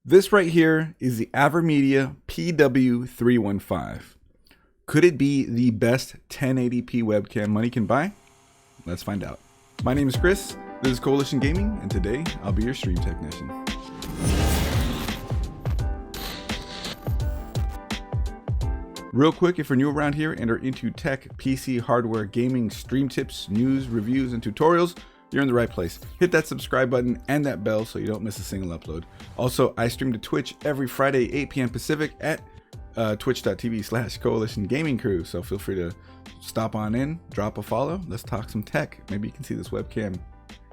This right here is the Avermedia PW315. Could it be the best 1080p webcam money can buy? Let's find out. My name is Chris, this is Coalition Gaming, and today I'll be your stream technician. Real quick, if you're new around here and are into tech, PC, hardware, gaming, stream tips, news, reviews, and tutorials, you're in the right place. Hit that subscribe button and that bell so you don't miss a single upload. Also, I stream to Twitch every Friday, 8 p.m. Pacific at twitch.tv/Coalition Gaming Crew. So feel free to stop on in, drop a follow. Let's talk some tech. Maybe you can see this webcam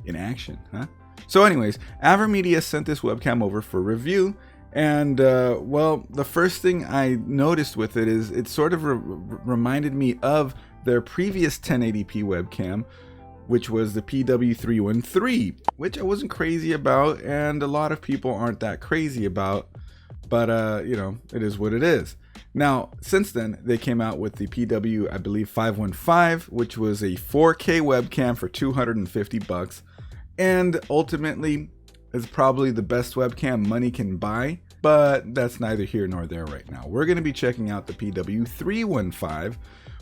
in action, huh? So anyways, Avermedia sent this webcam over for review. And well, the first thing I noticed with it is it sort of reminded me of their previous 1080p webcam, which was the PW313, which I wasn't crazy about, and a lot of people aren't that crazy about, but you know, it is what it is. Now, since then, they came out with the PW, I believe, 515, which was a 4K webcam for $250, and ultimately is probably the best webcam money can buy, but that's neither here nor there right now. We're going to be checking out the PW315,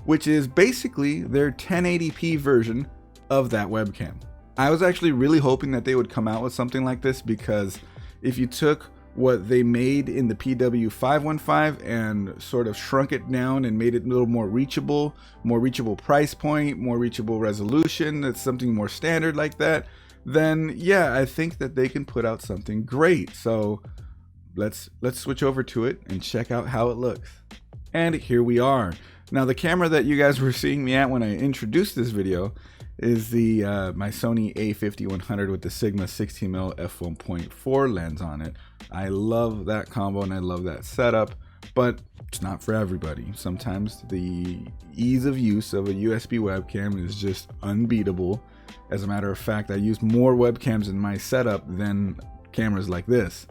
which is basically their 1080p version of that webcam. I was actually really hoping that they would come out with something like this, because if you took what they made in the PW515 and sort of shrunk it down and made it a little more reachable price point, more reachable resolution, that's something more standard like that, then yeah, I think that they can put out something great. So let's switch over to it and check out how it looks. And here we are. Now, the camera that you guys were seeing me at when I introduced this video is the my Sony A5100 with the Sigma 16mm f1.4 lens on it. I love that combo and I love that setup, but it's not for everybody. Sometimes the ease of use of a USB webcam is just unbeatable. As a matter of fact, I use more webcams in my setup than cameras like this.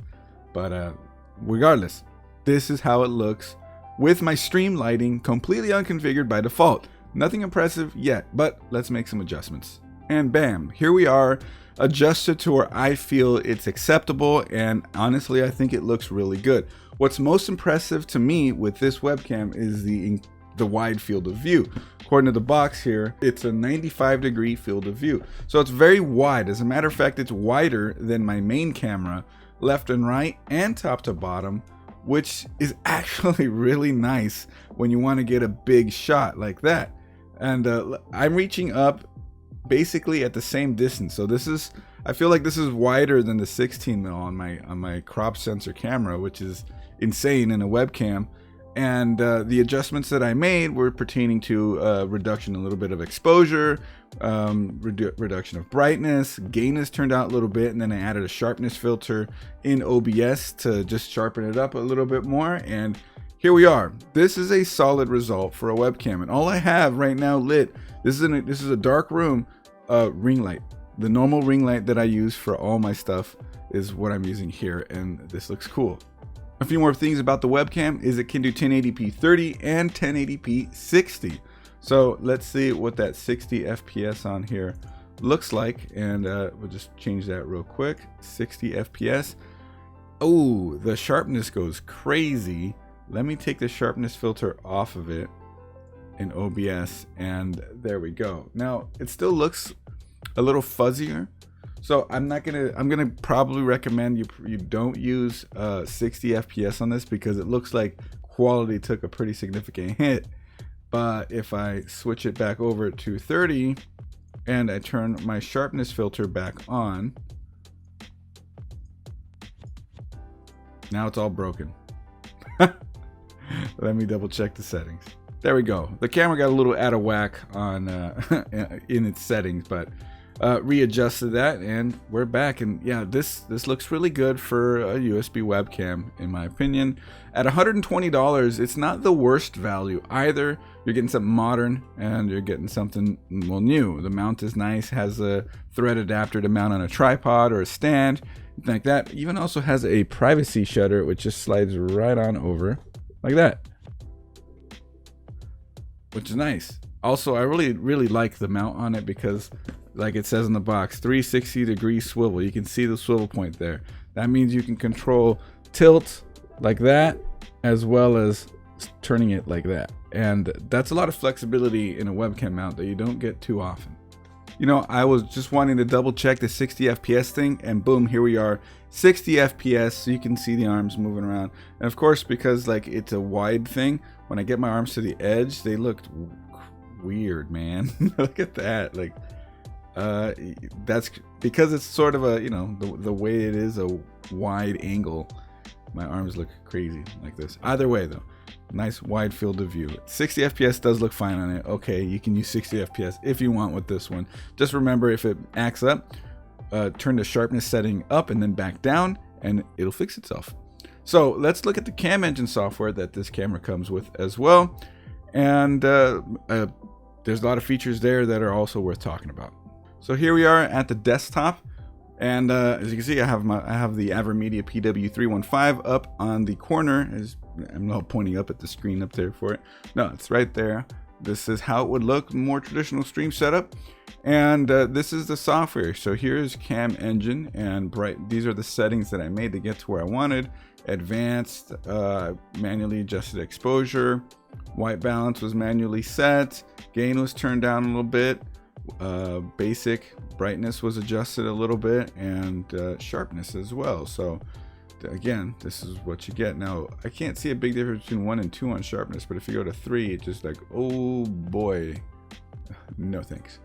But regardless, this is how it looks with my stream lighting completely unconfigured by default. Nothing impressive yet, but let's make some adjustments. And bam, here we are, adjusted to where I feel it's acceptable, and honestly, I think it looks really good. What's most impressive to me with this webcam is the wide field of view. According to the box here, it's a 95-degree field of view. So it's very wide. As a matter of fact, it's wider than my main camera, left and right and top to bottom, which is actually really nice when you want to get a big shot like that. And I'm reaching up basically at the same distance. So this is, I feel like this is wider than the 16mm on my crop sensor camera, which is insane in a webcam. And the adjustments that I made were pertaining to reduction, a little bit of exposure, reduction of brightness, gain has turned out a little bit, and then I added a sharpness filter in OBS to just sharpen it up a little bit more. And here we are. This is a solid result for a webcam, and all I have right now lit, this is a dark room, ring light. The normal ring light that I use for all my stuff is what I'm using here, and this looks cool. A few more things about the webcam is it can do 1080p 30 and 1080p 60. So let's see what that 60 FPS on here looks like, and we'll just change that real quick. 60 FPS. Oh, the sharpness goes crazy. Let me take the sharpness filter off of it in OBS, and there we go. Now it still looks a little fuzzier, so I'm gonna probably recommend you don't use 60 FPS on this, because it looks like quality took a pretty significant hit. But if I switch it back over to 30 and I turn my sharpness filter back on, now it's all broken. Let me double check the settings. There we go. The camera got a little out of whack on in its settings, but readjusted that and we're back. And yeah, this looks really good for a USB webcam, in my opinion. At $120, it's not the worst value either. You're getting something modern and you're getting something, well, new. The mount is nice, has a thread adapter to mount on a tripod or a stand, like that. Even also has a privacy shutter, which just slides right on over like that, which is nice. Also, I really like the mount on it, because like it says in the box, 360-degree swivel. You can see the swivel point there. That means you can control tilt like that, as well as turning it like that. And that's a lot of flexibility in a webcam mount that you don't get too often. You know, I was just wanting to double check the 60 FPS thing, and boom, here we are, 60 FPS, so you can see the arms moving around. And of course, because like it's a wide thing, when I get my arms to the edge, they look weird, man. Look at that. Like, that's because it's sort of a, you know, the way it is a wide angle, my arms look crazy like this. Either way though, nice wide field of view. 60 FPS does look fine on it. Okay, you can use 60 FPS if you want with this one. Just remember, if it acts up, turn the sharpness setting up and then back down, and it'll fix itself. So let's look at the cam engine software that this camera comes with as well. And there's a lot of features there that are also worth talking about. So here we are at the desktop. And as you can see, I have the Avermedia PW315 up on the corner. I'm not pointing up at the screen up there for it. No, it's right there. This is how it would look, more traditional stream setup. And this is the software. So here's Cam Engine, and these are the settings that I made to get to where I wanted. Advanced, manually adjusted exposure, white balance was manually set, gain was turned down a little bit. Basic brightness was adjusted a little bit, and sharpness as well. So again, this is what you get. Now I can't see a big difference between 1 and 2 on sharpness, but if you go to 3, it's just like, oh boy, no thanks.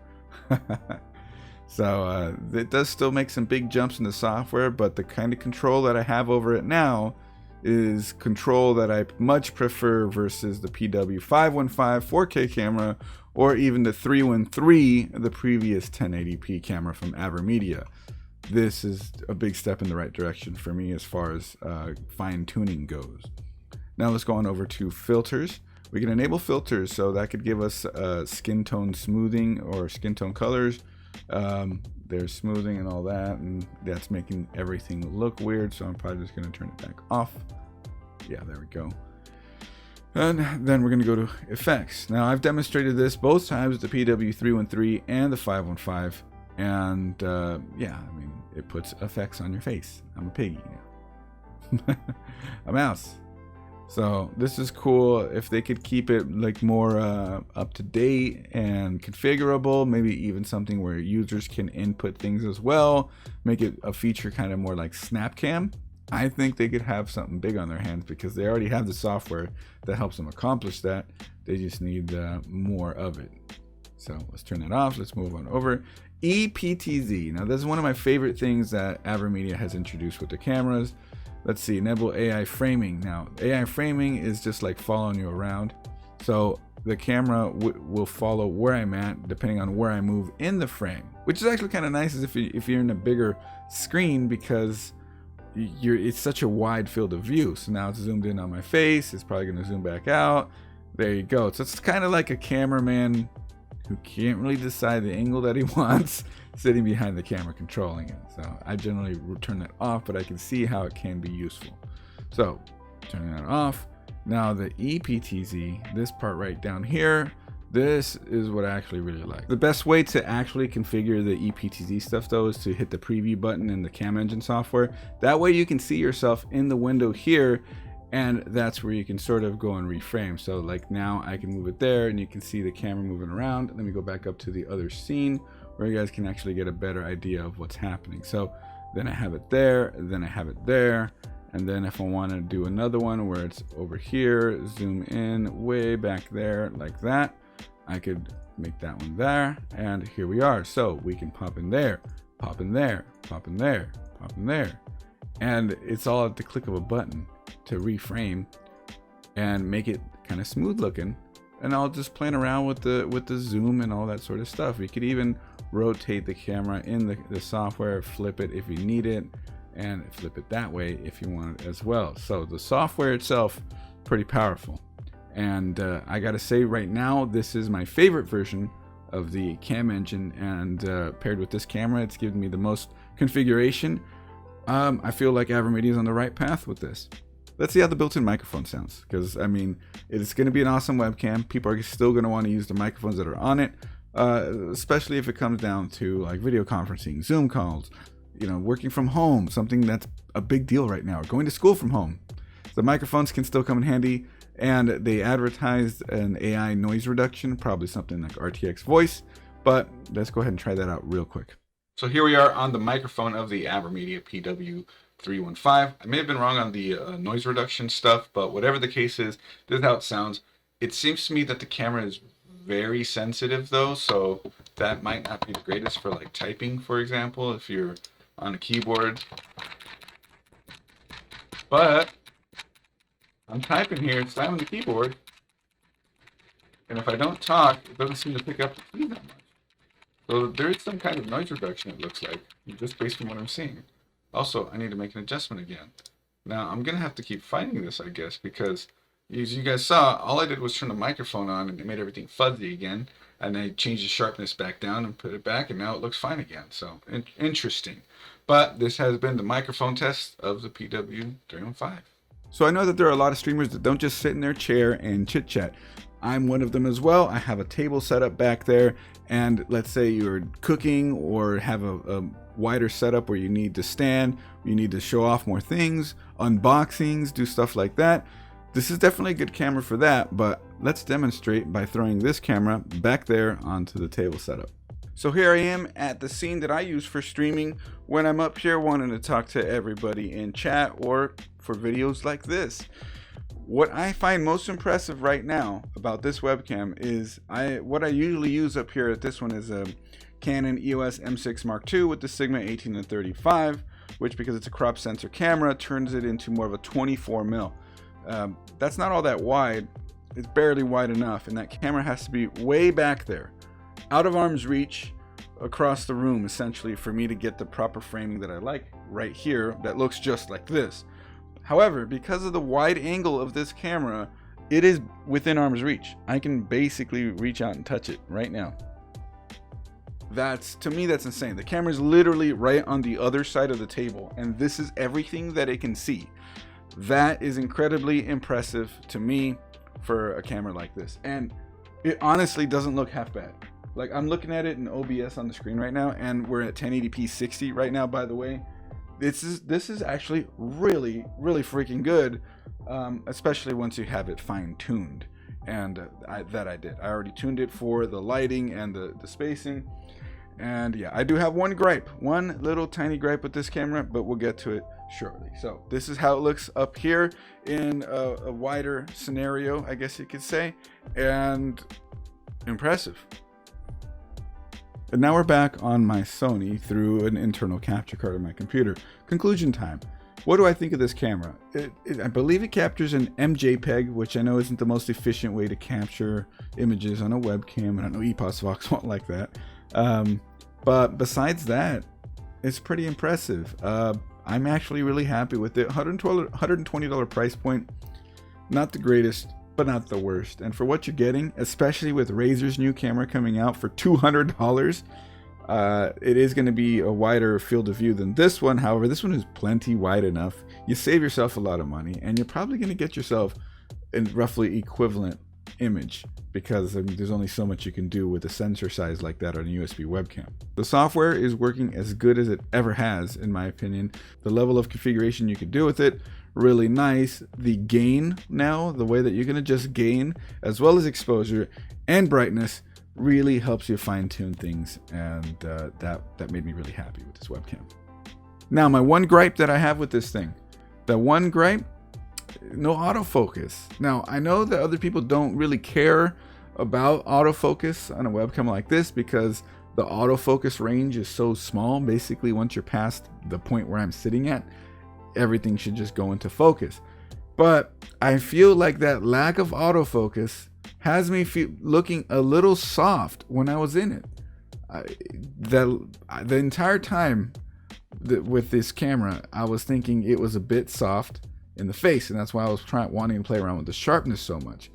So it does still make some big jumps in the software, but the kind of control that I have over it now is control that I much prefer versus the PW315 4K camera, or even the 313, the previous 1080p camera from Avermedia. This is a big step in the right direction for me as far as fine tuning goes. Now let's go on over to filters. We can enable filters, so that could give us skin tone smoothing or skin tone colors. There's smoothing and all that, and that's making everything look weird, so I'm probably just going to turn it back off. Yeah, there we go. And then we're going to go to effects. Now I've demonstrated this both times with the PW313 and the 515, and yeah, I mean, it puts effects on your face. I'm a piggy now. A mouse. So this is cool. If they could keep it like more up to date and configurable, maybe even something where users can input things as well, make it a feature kind of more like SnapCam. I think they could have something big on their hands, because they already have the software that helps them accomplish that. They just need more of it. So let's turn that off. Let's move on over. EPTZ. Now this is one of my favorite things that Avermedia has introduced with the cameras. Let's see, enable AI framing. Now AI framing is just like following you around. So the camera will follow where I'm at depending on where I move in the frame, which is actually kind of nice if you're in a bigger screen, because it's such a wide field of view. So now it's zoomed in on my face, it's probably going to zoom back out. There you go. So it's kind of like a cameraman who can't really decide the angle that he wants sitting behind the camera controlling it. So I generally turn that off, but I can see how it can be useful. So turning that off. Now the EPTZ, this part right down here, this is what I actually really like. The best way to actually configure the EPTZ stuff though is to hit the preview button in the Cam Engine software. That way you can see yourself in the window here, and that's where you can sort of go and reframe. So like now I can move it there and you can see the camera moving around. Let me go back up to the other scene where you guys can actually get a better idea of what's happening. So then I have it there, then I have it there. And then if I want to do another one where it's over here, zoom in way back there like that, I could make that one there, and here we are. So we can pop in there, pop in there, pop in there, pop in there. And it's all at the click of a button to reframe and make it kind of smooth looking. And I'll just playing around with the zoom and all that sort of stuff. You could even rotate the camera in the software, flip it if you need it, and flip it that way if you want it as well. So the software itself, pretty powerful. And I gotta say right now, this is my favorite version of the Cam Engine, and paired with this camera, it's given me the most configuration. I feel like Avermedia is on the right path with this. Let's see how the built-in microphone sounds, because I mean, it's going to be an awesome webcam. People are still going to want to use the microphones that are on it, especially if it comes down to like video conferencing, Zoom calls, working from home, something that's a big deal right now, or going to school from home. The microphones can still come in handy, and they advertised an AI noise reduction, probably something like RTX voice, but let's go ahead and try that out real quick. So here we are on the microphone of the Avermedia PW315. I may have been wrong on the noise reduction stuff, but whatever the case is, this is how it sounds. It seems to me that the camera is very sensitive though, so that might not be the greatest for like typing, for example, if you're on a keyboard. But I'm typing here, slamming the keyboard, and if I don't talk, it doesn't seem to pick up the key that much. So there is some kind of noise reduction, it looks like, just based on what I'm seeing. Also, I need to make an adjustment again. Now, I'm going to have to keep fighting this, I guess, because as you guys saw, all I did was turn the microphone on and it made everything fuzzy again. And I changed the sharpness back down and put it back, and now it looks fine again. So, interesting. But this has been the microphone test of the PW315. So I know that there are a lot of streamers that don't just sit in their chair and chit chat. I'm one of them as well. I have a table set up back there, and let's say you're cooking or have a wider setup where you need to stand, you need to show off more things, unboxings, do stuff like that. This is definitely a good camera for that, but let's demonstrate by throwing this camera back there onto the table setup. So here I am at the scene that I use for streaming when I'm up here wanting to talk to everybody in chat or for videos like this. What I find most impressive right now about this webcam is what I usually use up here at this one is a Canon EOS M6 Mark II with the Sigma 18-35, which, because it's a crop sensor camera, turns it into more of a 24 mil. That's not all that wide. It's barely wide enough, and that camera has to be way back there, out of arm's reach, across the room, essentially, for me to get the proper framing that I like right here that looks just like this. However, because of the wide angle of this camera, it is within arm's reach. I can basically reach out and touch it right now. To me, that's insane. The camera is literally right on the other side of the table, and this is everything that it can see. That is incredibly impressive to me for a camera like this, and it honestly doesn't look half bad. Like, I'm looking at it in OBS on the screen right now, and we're at 1080p 60 right now, by the way. This is actually really freaking good, especially once you have it fine-tuned, and I did. I already tuned it for the lighting and the spacing, and yeah, I do have one little tiny gripe with this camera, but we'll get to it shortly. So this is how it looks up here in a wider scenario, I guess you could say, and impressive. And now we're back on my Sony through an internal capture card on my computer. Conclusion time. What do I think of this camera? I believe it captures an MJPEG, which I know isn't the most efficient way to capture images on a webcam, and I know EPOS won't like that. But besides that, it's pretty impressive. I'm actually really happy with it. $120 price point. Not the greatest, but not the worst. And for what you're getting, especially with Razer's new camera coming out for $200, it is going to be a wider field of view than this one. However, this one is plenty wide enough. You save yourself a lot of money, and you're probably going to get yourself a roughly equivalent image, because there's only so much you can do with a sensor size like that on a USB webcam. The software is working as good as it ever has, in my opinion. The level of configuration you can do with it, really nice. The gain now, the way that you can adjust gain as well as exposure and brightness, really helps you fine-tune things, and that made me really happy with this webcam. Now, my one gripe that I have with this thing, no autofocus. Now, I know that other people don't really care about autofocus on a webcam like this because the autofocus range is so small. Basically, once you're past the point where I'm sitting at, everything should just go into focus. But I feel like that lack of autofocus has me looking a little soft when I was in it. The entire time with this camera, I was thinking it was a bit soft in the face, and that's why I was wanting to play around with the sharpness so much.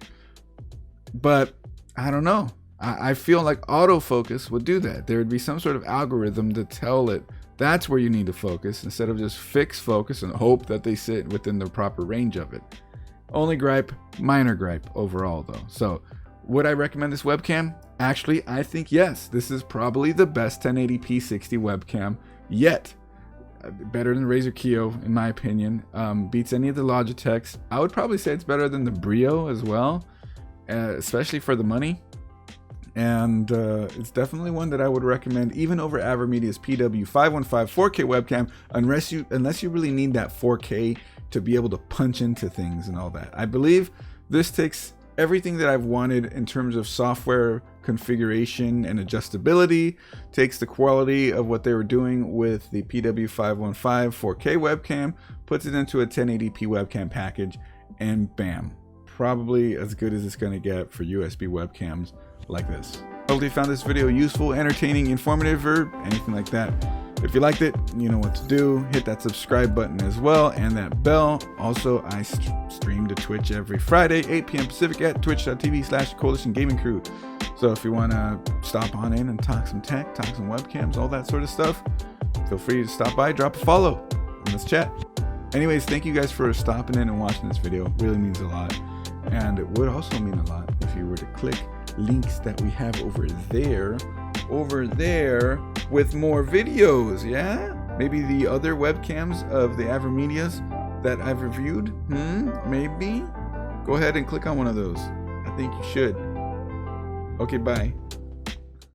But I don't know. I feel like autofocus would do that. There would be some sort of algorithm to tell it that's where you need to focus, instead of just fix focus and hope that they sit within the proper range of it. Only gripe, minor gripe overall though. So would I recommend this webcam? Actually, I think yes. This is probably the best 1080p 60 webcam yet. better than Razer Kiyo in my opinion. Beats any of the Logitechs. I would probably say it's better than the Brio as well, especially for the money. And it's definitely one that I would recommend even over Avermedia's PW315 4K webcam, unless you really need that 4K to be able to punch into things and all that. I believe this takes everything that I've wanted in terms of software configuration and adjustability, takes the quality of what they were doing with the PW315 4K webcam, puts it into a 1080p webcam package, and bam, probably as good as it's going to get for USB webcams like this. Hopefully you found this video useful, entertaining, informative, or anything like that. If you liked it, you know what to do. Hit that subscribe button as well and that bell. Also, I stream to Twitch every Friday, 8 p.m. Pacific at twitch.tv/Coalition Gaming Crew. So if you want to stop on in and talk some tech, talk some webcams, all that sort of stuff, feel free to stop by, drop a follow, and let's chat. Anyways, thank you guys for stopping in and watching this video. It really means a lot. And it would also mean a lot if you were to click links that we have over there with more videos. Yeah, maybe the other webcams of the Avermedias that I've reviewed. Maybe go ahead and click on one of those. I think you should. Okay, bye.